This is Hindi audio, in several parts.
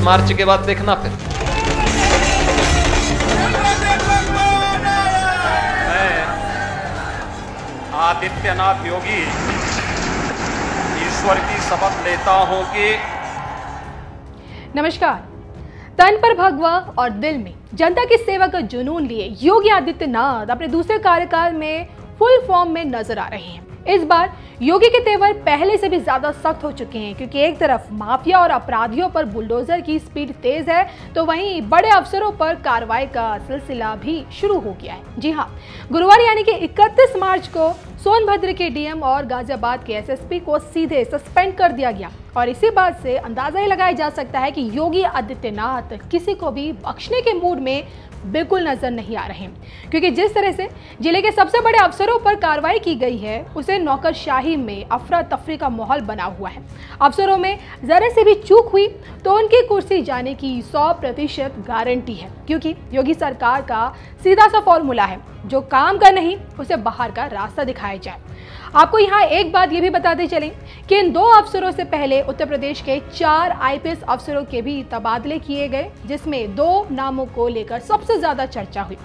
मार्च के बाद देखना फिर। मैं आदित्यनाथ योगी ईश्वर की शपथ लेता हूं कि नमस्कार। तन पर भगवा और दिल में जनता की सेवा का जुनून लिए योगी आदित्यनाथ अपने दूसरे कार्यकाल में फुल फॉर्म में नजर आ रहे हैं। इस बार योगी के तेवर पहले से भी ज्यादा सख्त हो चुके हैं, क्योंकि एक तरफ माफिया और अपराधियों पर बुलडोजर की स्पीड तेज है, तो वहीं बड़े अफसरों पर कार्रवाई का सिलसिला भी शुरू हो गया है। जी हां, गुरुवार यानी कि 31 मार्च को सोनभद्र के डीएम और गाजियाबाद के एसएसपी को सीधे सस्पेंड कर दिया गया और इसी बात से अंदाजा ही लगाया जा सकता है कि योगी आदित्यनाथ किसी को भी बख्शने के मूड में बिल्कुल नजर नहीं आ रहे हैं, क्योंकि जिस तरह से जिले के सबसे बड़े अफसरों पर कार्रवाई की गई है उसे नौकरशाही में अफरा तफरी का माहौल बना हुआ है। अफसरों में जरा से भी चूक हुई तो उनकी कुर्सी जाने की 100% गारंटी है, क्योंकि योगी सरकार का सीधा सा फॉर्मूला है, जो काम का नहीं उसे बाहर का रास्ता दिखाया जाए। आपको यहाँ एक बात ये भी बताते चलें कि इन 2 अफसरों से पहले उत्तर प्रदेश के 4 आईपीएस अफसरों के भी तबादले किए गए, जिसमें 2 नामों को लेकर सबसे ज्यादा चर्चा हुई।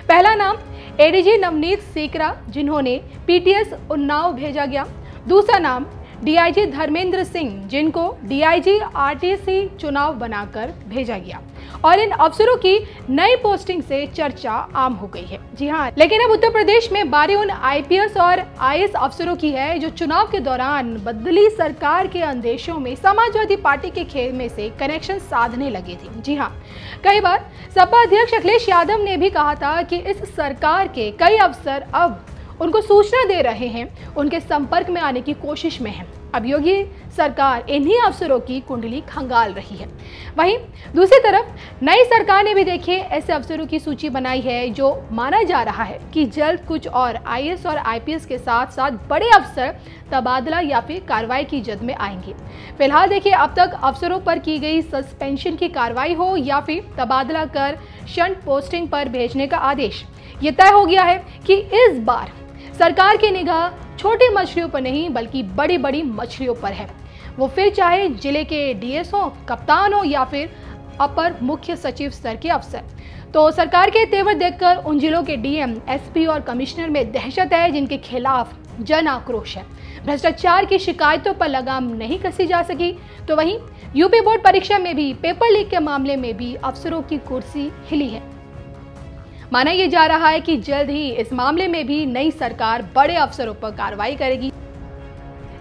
पहला नाम एडीजी नवनीत सीकरा, जिन्होंने पीटीएस उन्नाव भेजा गया। दूसरा नाम डीआईजी धर्मेंद्र सिंह, जिनको डीआईजी आरटीसी चुनाव बनाकर भेजा गया और इन अफसरों की नई पोस्टिंग से चर्चा आम हो गई है। जी हाँ, लेकिन अब उत्तर प्रदेश में बारी उन आईपीएस और आईएएस अफसरों की है जो चुनाव के दौरान बदली सरकार के अंदेशों में समाजवादी पार्टी के खेमे से कनेक्शन साधने लगे थे। जी हाँ, कई बार सपा अध्यक्ष अखिलेश यादव ने भी कहा था कि इस सरकार के कई अफसर अब उनको सूचना दे रहे हैं, उनके संपर्क में आने की कोशिश में है। अब योगी सरकार इन्हीं अफसरों की कुंडली खंगाल रही है। वहीं दूसरी तरफ नई सरकार ने भी देखिए ऐसे अफसरों की सूची बनाई है जो माना जा रहा है कि जल्द कुछ और आईएएस और आईपीएस के साथ साथ बड़े अफसर तबादला या फिर कार्रवाई की जद में आएंगे। फिलहाल देखिए, अब तक अफसरों पर की गई सस्पेंशन की कार्रवाई हो या फिर तबादला कर शंट पोस्टिंग पर भेजने का आदेश, ये तय हो गया है कि इस बार सरकार की निगाह छोटी मछलियों पर नहीं बल्कि बड़ी बड़ी मछलियों पर है। वो फिर चाहे जिले के डीएस हो, कप्तान हो या फिर अपर मुख्य सचिव स्तर के अफसर। तो सरकार के तेवर देखकर उन जिलों के डीएम, एसपी और कमिश्नर में दहशत है जिनके खिलाफ जन आक्रोश है। भ्रष्टाचार की शिकायतों पर लगाम नहीं कसी जा सकी, तो वहीं यूपी बोर्ड परीक्षा में भी पेपर लीक के मामले में भी अफसरों की कुर्सी हिली है। माना यह जा रहा है कि जल्द ही इस मामले में भी नई सरकार बड़े अफसरों पर कार्रवाई करेगी।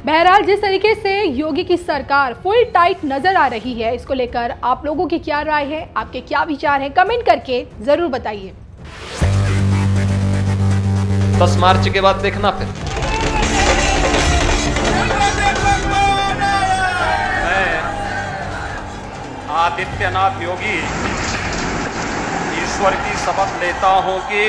बहरहाल, जिस तरीके से योगी की सरकार फुल टाइट नजर आ रही है, इसको लेकर आप लोगों की क्या राय है, आपके क्या विचार हैं, कमेंट करके जरूर बताइए। 10 मार्च के बाद देखना फिर। मैं आदित्यनाथ योगी ईश्वर की शपथ लेता हूं कि